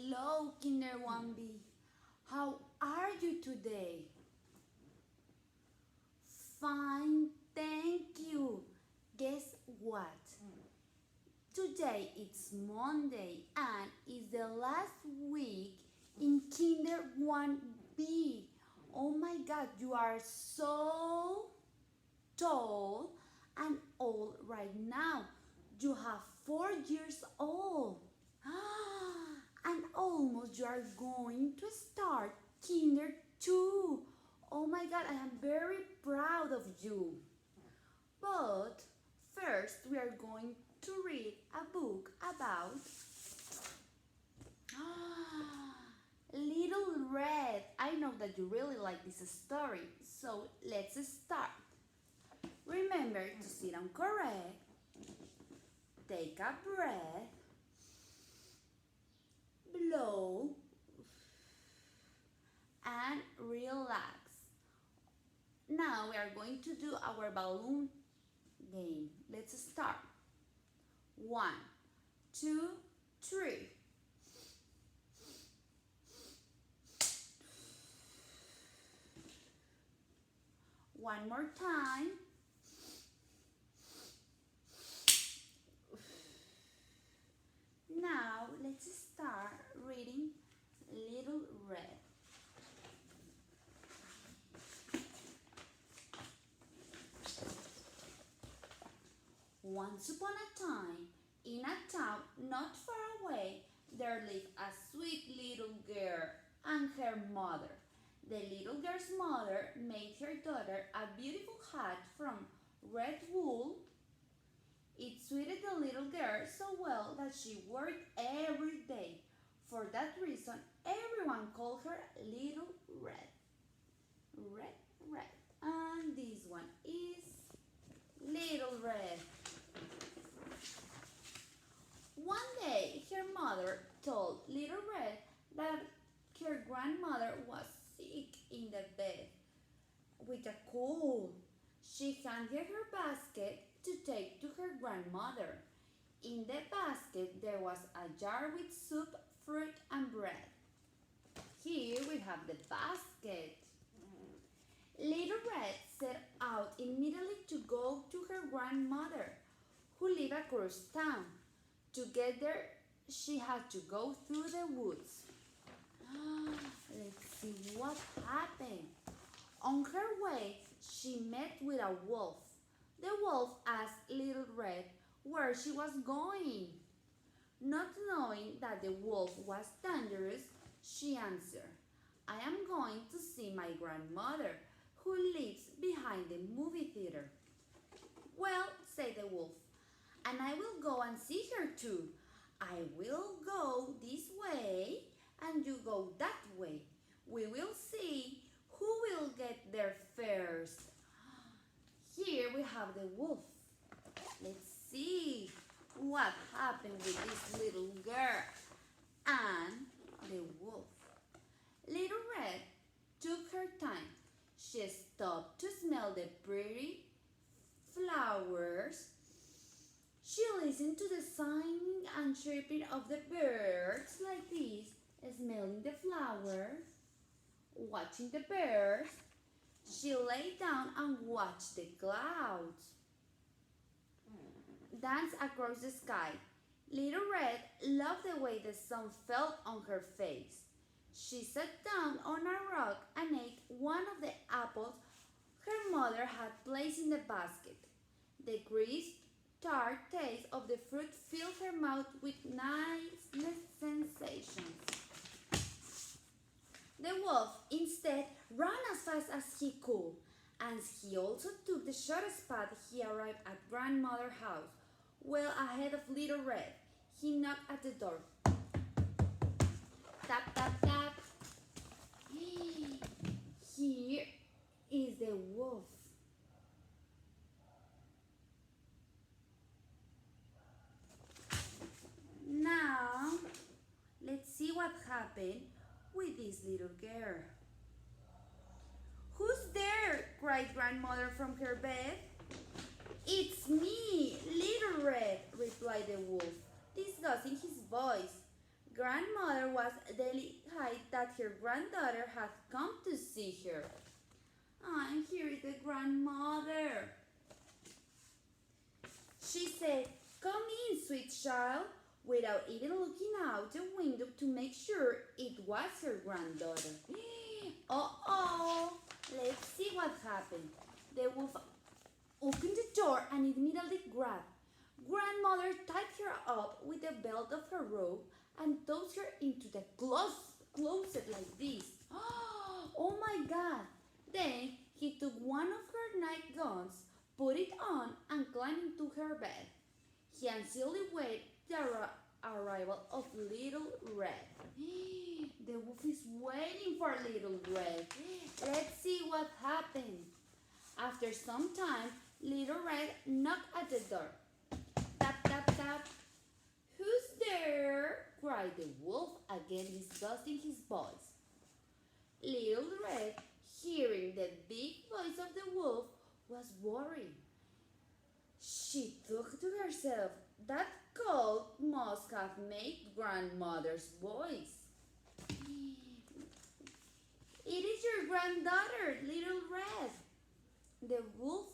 Hello, K1B. How are you today? Fine, thank you. Guess what? Today it's Monday and it's the last week in Kinder 1B. Oh my god, you are so tall and old right now. You have 4 years old. And almost you are going to start Kinder 2. Oh my god, I am very proud of you. But first, we are going to read a book about Little Red. I know that you really like this story, so let's start. Remember to sit on correct, take a breath, blow, and relax. Now we are going to do our balloon game. Let's start. 1, 2, 3. One more time. Now let's start reading Little Red. Once upon a time, in a town not far away, there lived a sweet little girl and her mother. The little girl's mother made her daughter a beautiful hat from red wool. It suited the little girl so well that she wore it every day. For that reason, everyone called her Little Red. Red, red. And this one is Little Red. One day, her mother told Little Red that her grandmother was sick in the bed with a cold. She handed her basket to take to her grandmother. In the basket, there was a jar with soup, fruit, and bread. Here we have the basket. Little Red set out immediately to go to her grandmother, who lived across town. To get there, she had to go through the woods. Let's see what happened. On her way, she met with a wolf. The wolf asked Little Red where she was going. Not knowing that the wolf was dangerous, she answered, "I am going to see my grandmother, who lives behind the movie theater." "Well," said the wolf, "and I will go and see her too. I will go this way and you go that way. We will see who will get there first." Here we have the wolf. Let's see what happened with this little girl and the wolf. Little Red took her time. She stopped to smell the pretty flowers. She listened to the singing and chirping of the birds like this, smelling the flowers, watching the birds. She lay down and watched the clouds dance across the sky. Little Red loved the way the sun fell on her face. She sat down on a rock and ate one of the apples her mother had placed in the basket. The crisp, tart taste of the fruit filled her mouth with nice sensations. The wolf instead ran as fast as he could, and he also took the shortest path. He arrived at grandmother's house, well ahead of Little Red. He knocked at the door. Tap, tap, tap. Here is the wolf. Now, let's see what happened with this little girl. "Who's there?" cried grandmother from her bed. "It's me, Little Red," replied the wolf, disguising his voice. grandmother was delighted that her granddaughter had come to see her. And here is the grandmother. She said, "Come in, sweet child," without even looking out the window to make sure it was her granddaughter. Oh, let's see what happened. The wolf opened the door and immediately grabbed. Grandmother tied her up with the belt of her robe and tossed her into the closet like this. Oh my God! Then he took one of her night guns, put it on, and climbed into her bed. He anxiously waited the arrival of Little Red. The wolf is waiting for Little Red. Let's see what happened. After some time, Little Red knocked at the door. Tap, tap, tap. "Who's there?" cried the wolf, again disgusting his voice. Little Red, hearing the big voice of the wolf, was worried. She thought to herself, that call must have made grandmother's voice. "It is your granddaughter, Little Red." The wolf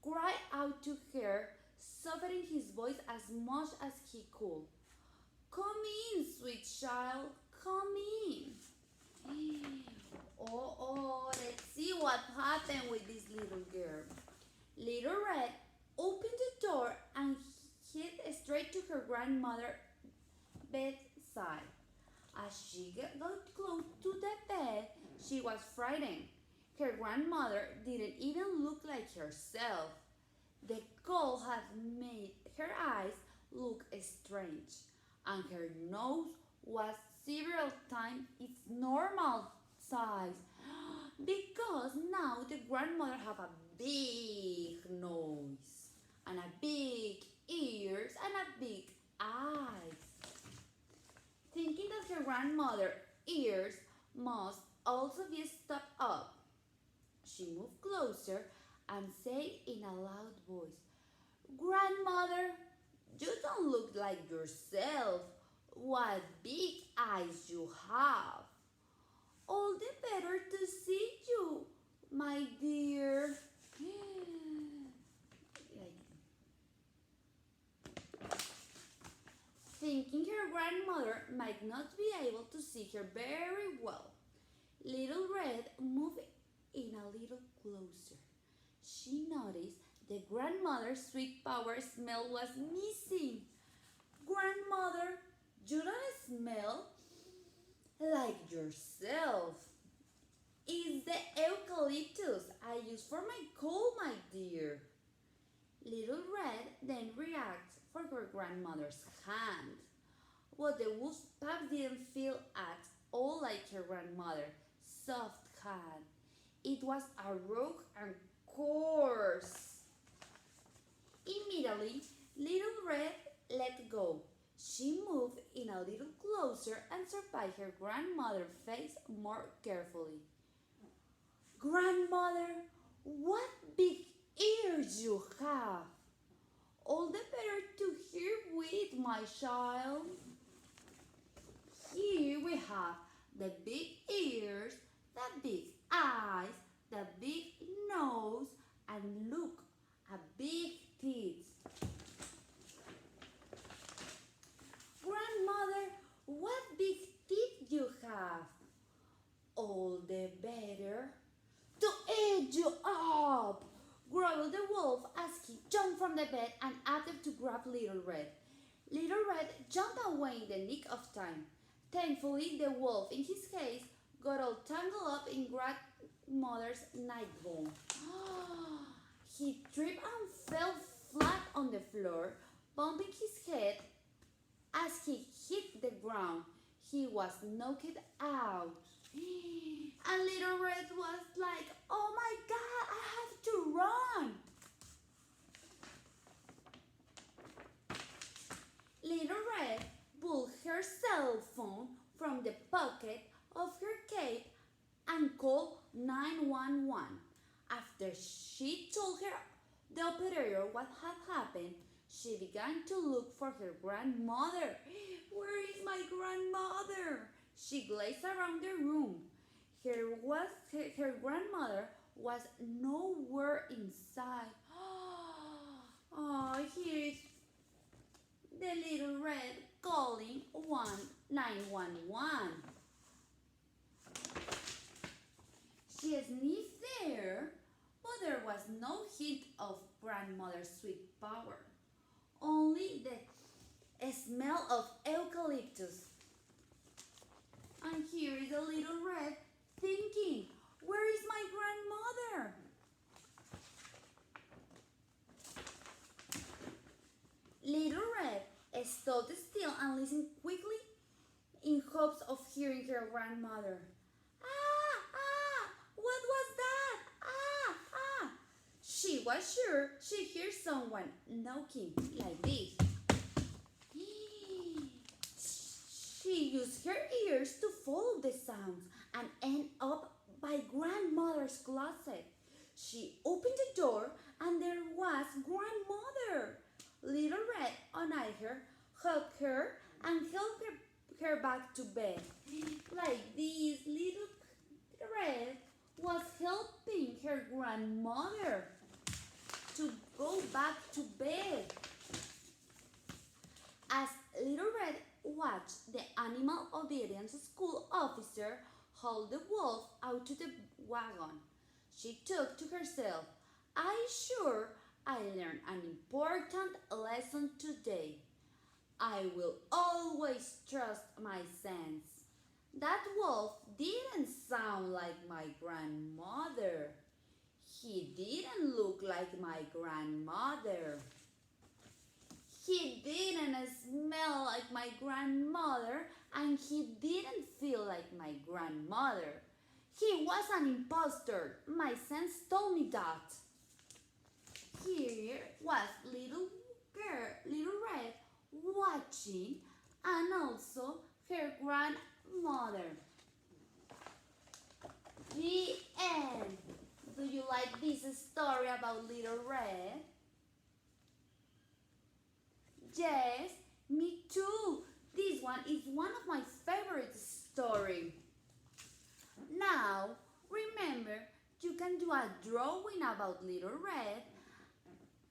cried out to her, softening his voice as much as he could. "Come in, sweet child, come in." Let's see what happened with this little girl. Little Red opened the door and headed straight to her grandmother's bedside. As she got close to the bed, she was frightened. Her grandmother didn't even look like herself. The cold had made her eyes look strange, and her nose was several times its normal size, because now the grandmother had a big nose, and a big ears, and a big eyes. Thinking that her grandmother's ears must also be stopped up, she moved closer and said in a loud voice, "Grandmother, you don't look like yourself. What big eyes you have. All the better to see you, my dear." Thinking her grandmother might not be able to see her very well, Little Red moved in a little closer. She noticed the grandmother's sweet power smell was missing. "Grandmother, you don't smell like yourself. It's the eucalyptus I use for my cold, my dear." Little Red then reacted for her grandmother's hand, but the wolf's paw didn't feel at all like her grandmother's soft hand. It was a rough and coarse. Immediately, Little Red let go. She moved in a little closer and surveyed her grandmother's face more carefully. "Grandmother, what big ears you have. All the better to hear with, my child." Here we have the big ears, the big eyes, the big nose, and look, a big teeth. "Grandmother, what big teeth you have. All the better to eat you up," growled the wolf as he jumped from the bed and attempted to grab Little Red. Little Red jumped away in the nick of time. Thankfully, the wolf, in his case, got all tangled up in grandmother's nightgown. He tripped and fell flat on the floor, bumping his head as he hit the ground. He was knocked out. And Little Red was like, "Oh my God, I have to run." Little Red pulled her cell phone from the pocket of her cape and called 911. After she told the operator what had happened, She began to look for her grandmother. Where is my grandmother? She gazed around the room. Her grandmother was nowhere inside. Oh, here is the little red calling 911. She sniffed there, but there was no hint of grandmother's sweet power. Only the smell of eucalyptus. And here is a little red thinking, where is my grandmother? Little Red stood still and listened quickly in hopes of hearing her grandmother. What was that? She was sure she heard someone knocking like this. She used her ears to follow the sounds and end up by grandmother's closet. She opened the door and there was grandmother. Little Red untied her, hugged her, and helped her back to bed. Like this, Little Red was helping her grandmother to go back to bed. As Little Red watched the animal obedience school officer haul the wolf out to the wagon, she thought to herself, I'm sure I learned an important lesson today. I will always trust my sense. That wolf didn't sound like my grandmother. He didn't look like my grandmother. He didn't smell like my grandmother, and he didn't feel like my grandmother. He was an impostor. My sense told me that. Here was little Red watching, and also her grandmother. The end. Do you like this story about Little Red? Yes, me too. This one is one of my favorite stories. Now, remember, you can do a drawing about Little Red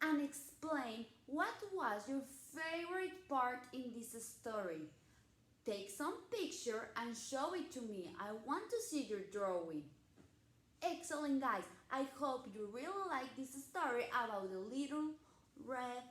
and explain what was your favorite part in this story. Take some picture and show it to me. I want to see your drawing. Excellent, guys. I hope you really like this story about the Little Red.